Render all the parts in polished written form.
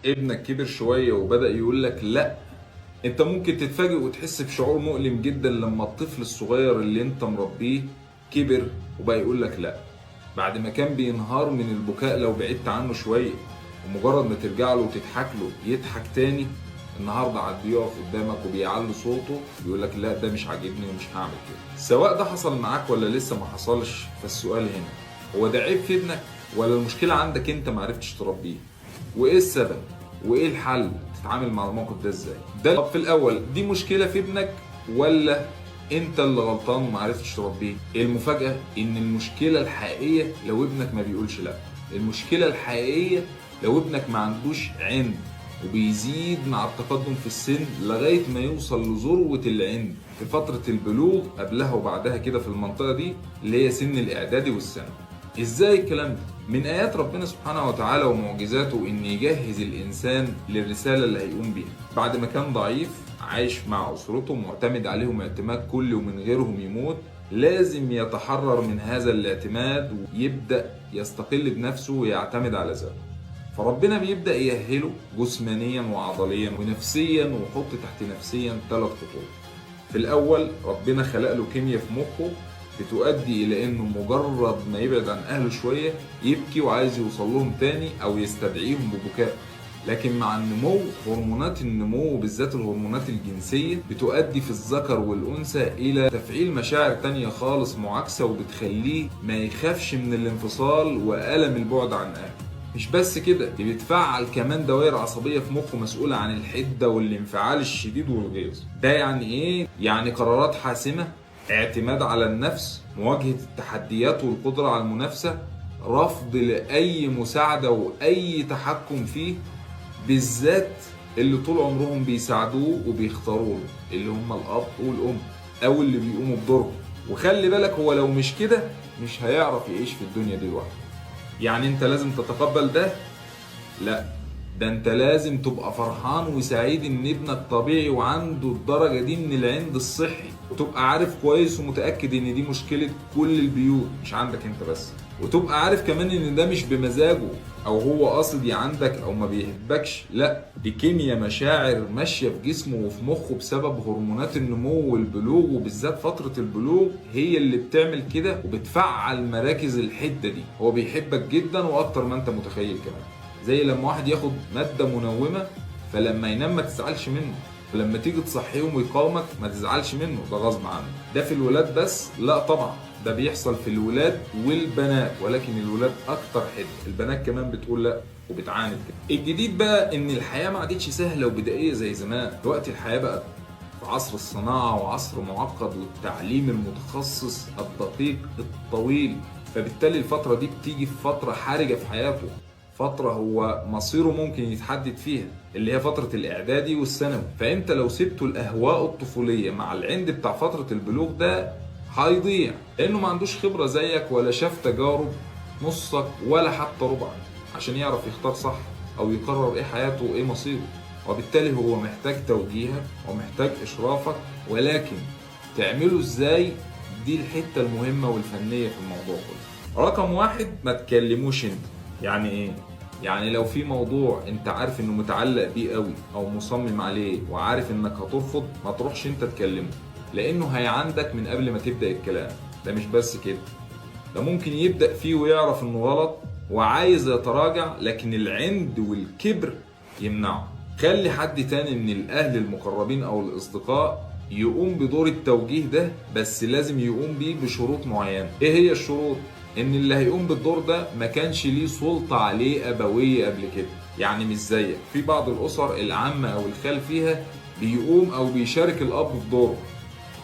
ابنك كبر شوية وبدأ يقول لك لا، انت ممكن تتفاجئ وتحس بشعور مؤلم جدا لما الطفل الصغير اللي انت مربيه كبر وبقى يقول لك لا، بعد ما كان بينهار من البكاء لو بعدت عنه شوية، ومجرد ما ترجع له وتضحك له يضحك تاني. النهارده عاد بيقف قدامك وبيعلي صوته بيقول لك لا ده مش عاجبني ومش هعمل كده. سواء ده حصل معاك ولا لسه ما حصلش، فالسؤال هنا هو ده عيب في ابنك ولا المشكلة عندك انت ما عرفتش تربيه؟ وايه السبب؟ وايه الحل؟ تتعامل مع الموقف ده ازاي؟ طب في الاول دي مشكله في ابنك ولا انت اللي غلطان وما عرفتش تربيه؟ المفاجاه ان المشكله الحقيقيه لو ابنك ما بيقولش لا. المشكله الحقيقيه لو ابنك ما عندوش عند وبيزيد مع التقدم في السن لغايه ما يوصل لذروه العند في فتره البلوغ، قبلها وبعدها كده في المنطقه دي اللي هي سن الاعدادي والثانوي. ازاي الكلام ده؟ من ايات ربنا سبحانه وتعالى ومعجزاته ان يجهز الانسان للرساله اللي هيقوم بيها بعد ما كان ضعيف عايش مع اسرته معتمد عليهم اعتماد كلي ومن غيرهم يموت. لازم يتحرر من هذا الاعتماد ويبدا يستقل بنفسه ويعتمد على ذاته. فربنا بيبدا يأهله جسمانيا وعضليا ونفسيا، ويحط تحت نفسيا 3 خطوط. في الاول ربنا خلق له كيمياء في مخه بتؤدي الى انه مجرد ما يبعد عن اهله شويه يبكي وعايز يوصل لهم تاني او يستدعيهم ببكاء. لكن مع النمو هرمونات النمو بالذات الهرمونات الجنسيه بتؤدي في الذكر والانثى الى تفعيل مشاعر تانية خالص معاكسه، وبتخليه ما يخافش من الانفصال والم البعد عن اهله. مش بس كده، دي بتفعل كمان دوائر عصبيه في مخه مسؤوله عن الحده والانفعال الشديد والغيظ. ده يعني ايه؟ يعني قرارات حاسمه، اعتماد على النفس، مواجهة التحديات والقدرة على المنافسة، رفض لأي مساعدة وأي تحكم فيه، بالذات اللي طول عمرهم بيساعدوه وبيختاروه اللي هم الأب والأم أو اللي بيقوموا بدورهم. وخلي بالك هو لو مش كده مش هيعرف يعيش في الدنيا دي لوحده. يعني انت لازم تتقبل ده؟ لا، ده انت لازم تبقى فرحان وسعيد ان ابنك طبيعي وعنده الدرجة دي من العند الصحي، وتبقى عارف كويس ومتأكد ان دي مشكلة كل البيوت مش عندك انت بس، وتبقى عارف كمان ان ده مش بمزاجه او هو قاصد عندك او ما بيحبكش، لا دي كيمياء مشاعر ماشية في جسمه وفي مخه بسبب هرمونات النمو والبلوغ، وبالذات فترة البلوغ هي اللي بتعمل كده وبتفعل مراكز الحدة دي. هو بيحبك جدا واكتر ما انت متخيل كمان. زي لما واحد ياخد مادة منومة فلما ينام ما تزعلش منه، ولما تيجي تصحيهم ويقاومك ما تزعلش منه، ده غصب عنه. ده في الولاد بس؟ لا طبعا، ده بيحصل في الولاد والبنات، ولكن الولاد اكتر حده، البنات كمان بتقول لا وبتعاند كده. الجديد بقى ان الحياه ما عادتش سهله وبدائيه زي زمان، دلوقتي الحياه بقت في عصر الصناعه وعصر معقد والتعليم المتخصص الدقيق الطويل، فبالتالي الفتره دي بتيجي في فتره حرجه في حياته، فترة هو مصيره ممكن يتحدد فيها اللي هي فترة الإعدادي والثانوي. فأنت لو سبته الأهواء الطفولية مع العند بتاع فترة البلوغ ده هيضيع، لأنه ما عندوش خبرة زيك ولا شاف تجارب نصك ولا حتى ربعك عشان يعرف يختار صح أو يقرر إيه حياته وإيه مصيره. وبالتالي هو محتاج توجيهك ومحتاج إشرافك، ولكن تعمله إزاي؟ دي الحتة المهمة والفنية في الموضوع كله. رقم 1، ما تكلموش انت. يعني ايه؟ يعني لو في موضوع انت عارف انه متعلق بيه قوي او مصمم عليه وعارف انك هترفض، ما تروحش انت تكلمه، لانه هيعندك من قبل ما تبدأ الكلام. ده مش بس كده، ده ممكن يبدأ فيه ويعرف انه غلط وعايز يتراجع، لكن العند والكبر يمنعه. خلي حد تاني من الاهل المقربين او الاصدقاء يقوم بدور التوجيه ده، بس لازم يقوم بيه بشروط معينة. ايه هي الشروط؟ ان اللي هيقوم بالدور ده ما كانش ليه سلطة عليه ابوية قبل كده. يعني مش زيك، في بعض الاسر العم او الخال فيها بيقوم او بيشارك الاب في دوره،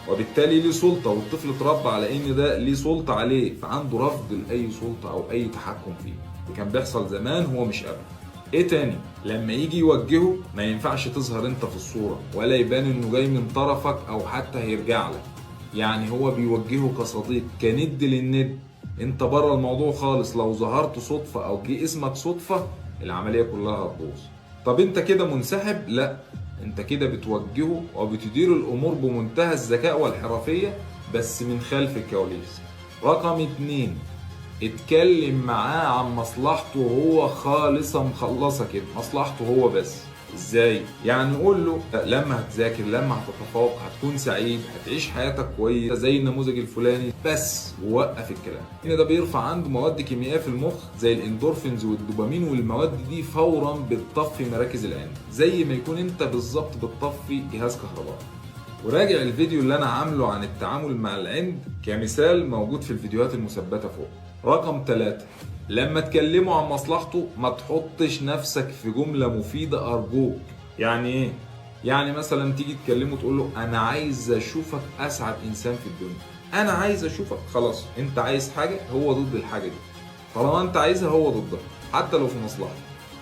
وبالتالي ليه سلطة والطفل اتربى على ان ده ليه سلطة عليه، فعنده رفض لاي سلطة او اي تحكم فيه. كان بيحصل زمان، هو مش قبل. ايه تاني؟ لما يجي يوجهه ما ينفعش تظهر انت في الصورة ولا يبان انه جاي من طرفك او حتى هيرجع لك. يعني هو بيوجهه كصديق كند للند، انت بره الموضوع خالص. لو ظهرت صدفة او جه اسمك صدفة العملية كلها هتبوظ. طب انت كده منسحب؟ لا، انت كده بتوجهه وبتدير الامور بمنتهى الذكاء والحرفية بس من خلف الكواليس. رقم 2، اتكلم معاه عن مصلحته هو خالصة مخلصة كده، مصلحته هو بس. ازاي؟ يعني قول له لما هتذاكر، لما هتتفوق، هتكون سعيد، هتعيش حياتك كويسه زي النموذج الفلاني، بس ووقف الكلام. ان ده بيرفع عنده مواد كيميائيه في المخ زي الاندورفينز والدوبامين، والمواد دي فورا بتطفي مراكز العين، زي ما يكون انت بالظبط بتطفي جهاز كهربائي. وراجع الفيديو اللي انا عامله عن التعامل مع العند كمثال موجود في الفيديوهات المثبته فوق. رقم 3، لما تكلموا عن مصلحته ما تحطش نفسك في جملة مفيدة أرجوك. يعني إيه؟ يعني مثلا تيجي تكلمه تقول له أنا عايز أشوفك أسعد إنسان في الدنيا. أنا عايز أشوفك، خلاص أنت عايز حاجة هو ضد الحاجة دي، طالما أنت عايزها هو ضدها حتى لو في مصلحة.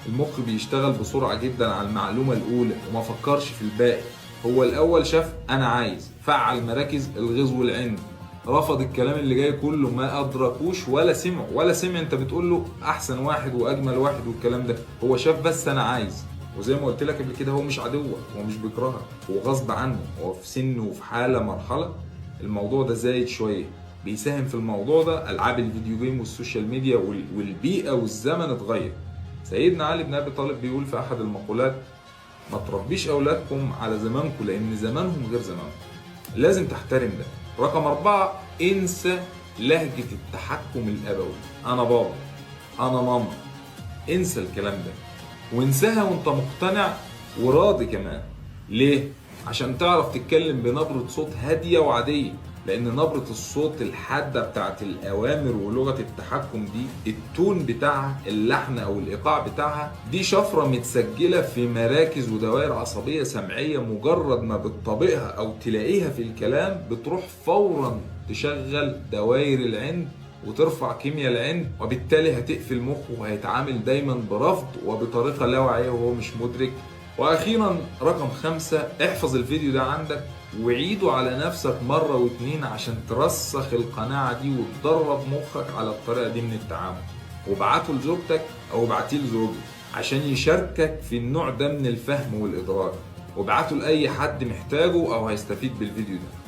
المخ بيشتغل بسرعة جدا على المعلومة الأولى وما فكرش في الباقي. هو الأول شاف أنا عايز، فعل مراكز الغيظ والعند، رفض الكلام اللي جاي كله، ما ادركوش ولا سمع انت بتقول له احسن واحد واجمل واحد والكلام ده. هو شاف بس انا عايز. وزي ما قلت لك قبل كده، هو مش عدوك، هو مش بيكرهك، هو غصب عنه، هو في سنه وفي حاله مرحله الموضوع ده زايد شويه. بيساهم في الموضوع ده العاب الفيديو جيم والسوشيال ميديا والبيئه والزمن اتغير. سيدنا علي بن ابي طالب بيقول في احد المقولات: ما تربيش اولادكم على زمانكم لان زمانهم غير زمانكم. لازم تحترم ده. رقم 4، انسى لهجة التحكم الأبوي. أنا بابا، أنا ماما. انسى الكلام ده وانساها وانت مقتنع وراضي كمان. ليه؟ عشان تعرف تتكلم بنبرة صوت هادية وعادية، لأن نبرة الصوت الحادة بتاعت الأوامر ولغة التحكم دي، التون بتاعها، اللحن أو الإيقاع بتاعها، دي شفرة متسجلة في مراكز ودوائر عصبية سمعية، مجرد ما بتطبقها أو تلاقيها في الكلام بتروح فورا تشغل دوائر العند وترفع كيمياء العند، وبالتالي هتقفل مخه وهيتعامل دايما برفض وبطريقة لا واعية وهو مش مدرك. واخيرا رقم 5، احفظ الفيديو ده عندك وعيده على نفسك مرة واتنين عشان ترسخ القناعة دي وتدرب مخك على الطريقة دي من التعامل. وابعته لزوجتك او ابعتيه لزوجك عشان يشاركك في النوع ده من الفهم والادراك، وابعته لأي حد محتاجه او هيستفيد بالفيديو ده.